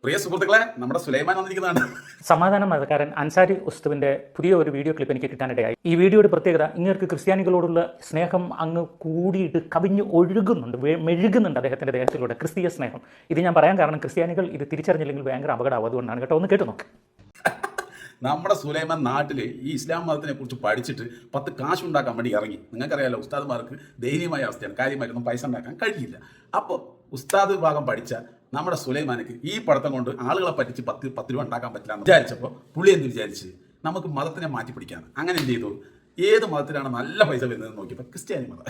പ്രിയ സുഹൃത്തുക്കളെ, നമ്മുടെ സുലൈമാൻ വന്നിരിക്കുന്നതാണ്. സമാധാന മതക്കാരൻ അൻസാരി ഉസ്തുവിന്റെ പുതിയ ഒരു വീഡിയോ ക്ലിപ്പ് എനിക്ക് കിട്ടാനിടയായി. ഈ വീഡിയോയുടെ പ്രത്യേകത, ഇങ്ങർക്ക് ക്രിസ്ത്യാനികളോടുള്ള സ്നേഹം അങ്ങ് കൂടിയിട്ട് കവിഞ്ഞ് ഒഴുകുന്നുണ്ട്, മെഴുകുന്നുണ്ട് അദ്ദേഹത്തിന്റെ ദേഹത്തിലൂടെ ക്രിസ്തീയ സ്നേഹം. ഇത് ഞാൻ പറയാൻ കാരണം ക്രിസ്ത്യാനികൾ ഇത് തിരിച്ചറിഞ്ഞില്ലെങ്കിൽ ഭയങ്കര അപകടമാവും. അതുകൊണ്ടാണ് കേട്ടോ. ഒന്ന് കേട്ടു നോക്ക്. നമ്മുടെ സുലൈമാൻ നാട്ടിൽ ഈ ഇസ്ലാം മതത്തിനെ കുറിച്ച് പഠിച്ചിട്ട് 10 കാശ് ഉണ്ടാക്കാൻ വേണ്ടി ഇറങ്ങി. നിങ്ങൾക്കറിയാലോ, ഉസ്താദ്മാർക്ക് ദയനീയമായ അവസ്ഥയാണ്, കാര്യമായിട്ടൊന്നും പൈസ ഉണ്ടാക്കാൻ കഴിയില്ല. അപ്പോൾ ഉസ്താദ് വിഭാഗം പഠിച്ച നമ്മുടെ സുലൈമാനക്ക് ഈ പഠിത്തം കൊണ്ട് ആളുകളെ പറ്റിച്ച് 10 രൂപ ഉണ്ടാക്കാൻ പറ്റില്ല എന്ന് വിചാരിച്ചപ്പോൾ പുള്ളി എന്ത് വിചാരിച്ച്, നമുക്ക് മതത്തിനെ മാറ്റി പിടിക്കാണ്. അങ്ങനെ എന്ത് ചെയ്തു, ഏത് മതത്തിലാണ് നല്ല പൈസ വരുന്നതെന്ന് നോക്കിയപ്പോൾ ക്രിസ്ത്യാനി മതം.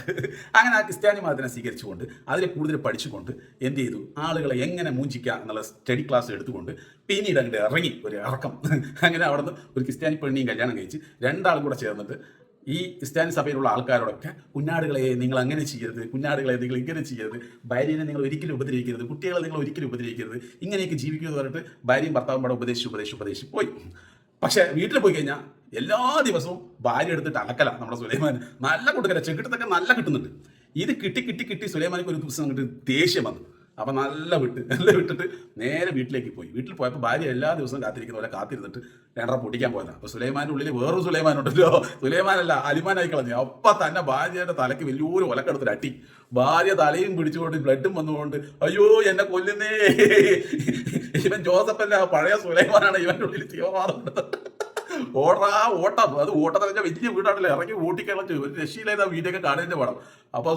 അങ്ങനെ ആ ക്രിസ്ത്യാനി മതത്തിനെ സ്വീകരിച്ചുകൊണ്ട് അതിൽ കൂടുതൽ പഠിച്ചുകൊണ്ട് എന്ത് ചെയ്തു, ആളുകളെ എങ്ങനെ മൂഞ്ചിക്കാം എന്നുള്ള സ്റ്റഡി ക്ലാസ് എടുത്തുകൊണ്ട് പിന്നീട് അങ്ങോട്ട് ഇറങ്ങി ഒരു ഇറക്കം. അങ്ങനെ അവിടെ നിന്ന് ഒരു ക്രിസ്ത്യാനി പെണ്ണിയും കല്യാണം കഴിച്ച് 2 ആളും കൂടെ ചേർന്നിട്ട് ഈ ക്രിസ്ത്യാനി സഭയിലുള്ള ആൾക്കാരോടൊക്കെ, കുഞ്ഞാടുകളെ നിങ്ങൾ അങ്ങനെ ചെയ്യരുത്, കുഞ്ഞാടുകളെ നിങ്ങൾ ഇങ്ങനെ ചെയ്യരുത്, ഭാര്യനെ നിങ്ങൾ ഒരിക്കലും ഉപദ്രവിക്കരുത്, കുട്ടികളെ നിങ്ങൾ ഒരിക്കലും ഉപദ്രവിക്കരുത്, ഇങ്ങനെയൊക്കെ ജീവിക്കുമെന്ന് പറഞ്ഞിട്ട് ഭാര്യയും ഭർത്താവും കൂടെ ഉപദേശിച്ച് പോയി. പക്ഷേ വീട്ടിൽ പോയി കഴിഞ്ഞാൽ എല്ലാ ദിവസവും ഭാര്യ എടുത്തിട്ട് അലക്കലാണ് നമ്മുടെ സുലൈമാൻ. നല്ല കൊടുക്കല, ചെകിട്ടത്തൊക്കെ നല്ല കിട്ടുന്നുണ്ട്. ഇത് കിട്ടി സുലൈമാനിക്ക് ഒരു ദിവസം അങ്ങോട്ട് ദേഷ്യം വന്നു. അപ്പം നല്ല വിട്ടിട്ട് നേരെ വീട്ടിലേക്ക് പോയി. വീട്ടിൽ പോയപ്പോൾ ഭാര്യ എല്ലാ ദിവസവും കാത്തിരിക്കുന്ന പോലെ കാത്തിരുന്നിട്ട് 2 പൊട്ടിക്കാൻ പോയതാണ്. അപ്പോൾ സുലൈമാൻ്റെ ഉള്ളിൽ വേറൊരു സുലൈമാനുണ്ടല്ലോ, സുലൈമാനല്ല അലിമാനായി കളഞ്ഞു. അപ്പം തന്നെ ഭാര്യയുടെ തലയ്ക്ക് വലിയൊരു ഒലക്കെടുത്തിട്ട് അട്ടി. ഭാര്യ തലയും പിടിച്ചുകൊണ്ട് ബ്ലഡും വന്നുകൊണ്ട്, അയ്യോ എന്നെ കൊല്ലുന്നേ, ഇവൻ ജോസഫല്ല, പഴയ സുലൈമാനാണ്, ഇവൻ്റെ ഉള്ളിൽ തീവ്രവാദം. ഓട്ടം അത് ഓട്ടത്തെ വെച്ചാൽ വലിയ വീടാണല്ലോ, ഇറങ്ങി ഓട്ടിക്കളഞ്ഞു. ഒരു രക്ഷയില്ലാതെ ആ വീടൊക്കെ കാണുന്നതിന്റെ പടം. അപ്പോൾ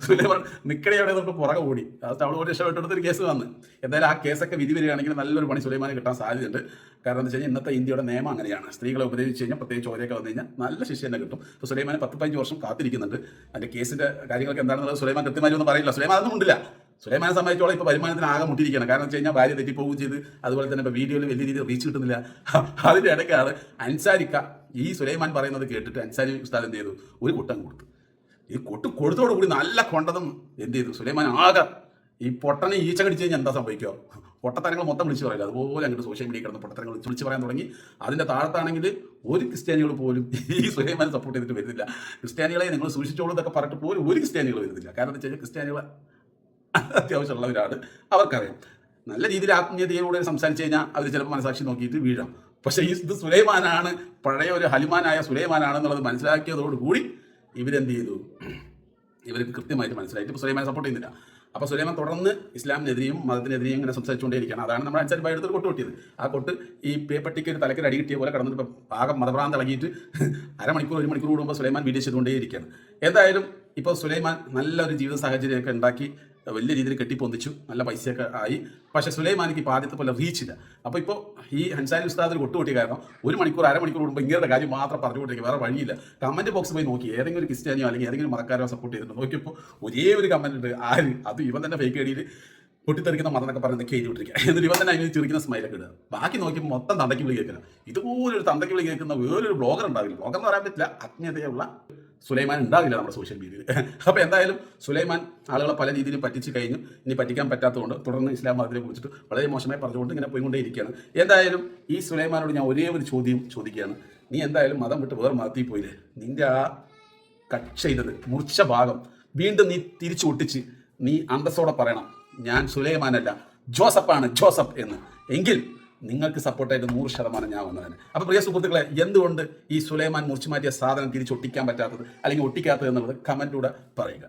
സുലൈമാൻ നിക്കടെയോടെ നമുക്ക് പുറകെ ഓടി. അത് അവളോട് രക്ഷപ്പെട്ടെടുത്തൊരു കേസ് വന്ന്. എന്തായാലും ആ കേസൊക്കെ വിധി വരികയാണെങ്കിൽ നല്ലൊരു പണി സുലൈമാന് കിട്ടാൻ സാധ്യതയുണ്ട്. കാരണം എന്താ വെച്ച് കഴിഞ്ഞാൽ ഇന്നത്തെ ഇന്ത്യയുടെ നിയമം അങ്ങനെയാണ്. സ്ത്രീകളെ ഉപദ്രവിച്ച് കഴിഞ്ഞാൽ, പ്രത്യേകിച്ച് ചോരയൊക്കെ വന്നു കഴിഞ്ഞാൽ നല്ല ശിക്ഷ തന്നെ കിട്ടും. അപ്പോൾ സുലൈമാന് 10-15 വർഷം കാത്തിരിക്കുന്നുണ്ട്. അതിന്റെ കേസിന്റെ കാര്യങ്ങളൊക്കെ എന്താണെന്നുള്ളത് സുലൈമാൻ കൃത്യമായി ഒന്നും പറയില്ല. സുലൈമാൻ അതൊന്നും ഉണ്ടില്ല. സുലൈമാനെ സംബന്ധിച്ചോളം ഇപ്പോൾ വരുമാനത്തിന് ആകെ മുട്ടിയിരിക്കുകയാണ്. കാരണം വെച്ച് കഴിഞ്ഞാൽ ഭാര്യ തെറ്റിപ്പോവുകയും ചെയ്ത്, അതുപോലെ തന്നെ ഇപ്പോൾ വീഡിയോയിൽ വലിയ രീതിയിൽ റീച്ച് കിട്ടുന്നില്ല. അതിൻ്റെ ഇടയ്ക്കാണ് അൻസാരിക്ക ഈ സുലൈമാൻ പറയുന്നത് കേട്ടിട്ട് അൻസാരി ഉസ്താദ് എന്ത് ചെയ്തു, ഒരു കുട്ടം കൊടുത്തു. ഈ കൊടുത്തോടുകൂടി നല്ല കൊണ്ടതും എന്ത് ചെയ്തു, സുലൈമാൻ ആകെ ഈ പൊട്ടനെ ഈച്ച കടിച്ച് കഴിഞ്ഞാൽ എന്താ സംഭവിക്കുക, പൊട്ടത്തരങ്ങൾ മൊത്തം വിളിച്ച് പറയില്ല, അതുപോലെ അങ്ങോട്ട് സോഷ്യൽ മീഡിയ കിടന്ന് പൊട്ടത്തരങ്ങൾ വിളിച്ച് പറയാൻ തുടങ്ങി. അതിൻ്റെ താഴത്താണെങ്കിൽ ഒരു ക്രിസ്ത്യാനികൾ പോലും ഈ സുലൈമാനെ സപ്പോർട്ട് ചെയ്തിട്ട് വരുന്നില്ല. ക്രിസ്ത്യാനികളെ നിങ്ങൾ സൂക്ഷിച്ചോളൂ എന്നൊക്കെ പറഞ്ഞിട്ട് പോലും ഒരു ക്രിസ്ത്യാനികൾ വരുന്നില്ല. കാരണം എന്താ വെച്ച് കഴിഞ്ഞാൽ ക്രിസ്ത്യാനികളെ അത്യാവശ്യമുള്ളവരാണ്, അവർക്കറിയാം. നല്ല രീതിയിൽ ആത്മീയതയോടെ സംസാരിച്ച് കഴിഞ്ഞാൽ അവർ ചിലപ്പോൾ മനസാക്ഷി നോക്കിയിട്ട് വീഴാം. പക്ഷേ ഇത് സുലൈമാനാണ്, പഴയ ഒരു ഹലിമാനായ സുലൈമാനാണെന്നുള്ളത് മനസ്സിലാക്കിയതോടുകൂടി ഇവരെന്ത് ചെയ്തു, ഇവർക്ക് കൃത്യമായിട്ട് മനസ്സിലായിട്ട് ഇപ്പോൾ സുലൈമാനെ സപ്പോർട്ട് ചെയ്യുന്നില്ല. അപ്പോൾ സുലൈമാൻ തുടർന്ന് ഇസ്ലാമിനെതിരെയും മതത്തിനെതിരെയും ഇങ്ങനെ സംസാരിച്ചുകൊണ്ടേയിരിക്കുകയാണ്. അതാണ് നമ്മുടെ അൻസാരി ഭായി എടുത്തൊരു കൊട്ട് കൊട്ടിയത്. ആ കൊട്ട് ഈ പേപ്പട്ടിക്ക് ഒരു തലയ്ക്ക് അടി കിട്ടിയ പോലെ കടന്നിട്ട് ഇപ്പോൾ ആകെ മതഭ്രാന്ത് ഇളകിയിട്ട് 1 മണിക്കൂർ കൂടുമ്പോൾ സുലൈമാൻ വീഡിയോ ചെയ്തുകൊണ്ടേയിരിക്കുകയാണ്. എന്തായാലും ഇപ്പോൾ സുലൈമാൻ നല്ലൊരു ജീവിത സാഹചര്യമൊക്കെ ഉണ്ടാക്കി വലിയ രീതിയിൽ കെട്ടിപ്പൊന്തിച്ചു, നല്ല പൈസയൊക്കെ ആയി. പക്ഷേ സുലൈമാനിക്ക് ഇപ്പോൾ ആദ്യത്തെ പോലെ റീച്ചില്ല. അപ്പോൾ ഇപ്പോൾ ഈ അൻസാരി ഉസ്താദിൽ കൊട്ടുകൊട്ടിയ കാരണം 1 മണിക്കൂർ 1/2 മണിക്കൂർ കൂടുമ്പോൾ ഇങ്ങനത്തെ കാര്യം മാത്രം പറഞ്ഞുകൊണ്ടിരിക്കുക, വേറെ വഴിയില്ല. കമൻറ്റ് ബോക്സ് പോയി നോക്കി ഏതെങ്കിലും ഒരു ക്രിസ്ത്യാനിയോ അല്ലെങ്കിൽ ഏതെങ്കിലും മതക്കാരോ സപ്പോർട്ട് ചെയ്തിട്ട് നോക്കിയപ്പോൾ ഒരേ ഒരു കമൻറ്റ് ഉണ്ട്, ആര്, അത് ഇവൻ തന്നെ ഫേക്ക് ഐഡിയിൽ പൊട്ടിത്തെറിക്കുന്ന മതം എന്നൊക്കെ പറഞ്ഞൊക്കെ എഴുതി വിട്ടിരിക്കുക. എന്നിട്ട് ഇവൻ തന്നെ അതിന് ചിരിക്കുന്ന സ്മൈലൊക്കെ ഇടുക. ബാക്കി നോക്കിയപ്പോൾ മൊത്തം തന്തയ്ക്ക് വിളി കേൾക്കുക. ഇതുപോലൊരു തന്തയ്ക്ക് വിളി കേൾക്കുന്ന വേറൊരു ബ്ലോഗർ ഉണ്ടാവില്ല. ബ്ലോഗർ എന്ന് പറയാൻ പറ്റില്ല, ആത്മീയതയുള്ള സുലൈമാൻ ഉണ്ടാവില്ല നമ്മുടെ സോഷ്യൽ മീഡിയയിൽ. അപ്പോൾ എന്തായാലും സുലൈമാൻ ആളുകളെ പല രീതിയിലും പറ്റിച്ച് കഴിഞ്ഞു. ഇനി പറ്റിക്കാൻ പറ്റാത്തതുകൊണ്ട് തുടർന്ന് ഇസ്ലാം മതത്തിനെ കുറിച്ചിട്ട് വളരെ മോശമായി പറഞ്ഞുകൊണ്ട് ഇങ്ങനെ പോയിക്കൊണ്ടേയിരിക്കുകയാണ്. എന്തായാലും ഈ സുലൈമാനോട് ഞാൻ ഒരേ ഒരു ചോദ്യം ചോദിക്കുകയാണ്. നീ എന്തായാലും മതം വിട്ട് വേറെ മതത്തിൽ പോയില്ലേ, നിന്റെ ആ കട്ട് ചെയ്തത് മുറിച്ച ഭാഗം വീണ്ടും നീ തിരിച്ചു ഒട്ടിച്ച് നീ അന്തസ്സോടെ പറയണം, ഞാൻ സുലൈമാനല്ല ജോസഫാണ്, ജോസഫ് എന്ന്. എങ്കിൽ നിങ്ങൾക്ക് സപ്പോർട്ടായിട്ട് 100% ഞാൻ വന്നതാണ്. അപ്പോൾ പ്രിയ സുഹൃത്തുക്കളെ, എന്തുകൊണ്ട് ഈ സുലൈമാൻ മുറിച്ചു മാറ്റിയ സാധനം തിരിച്ചൊട്ടിക്കാൻ പറ്റാത്തത് അല്ലെങ്കിൽ ഒട്ടിക്കാത്തത് എന്നുള്ളത് കമൻറ്റിലൂടെ പറയുക.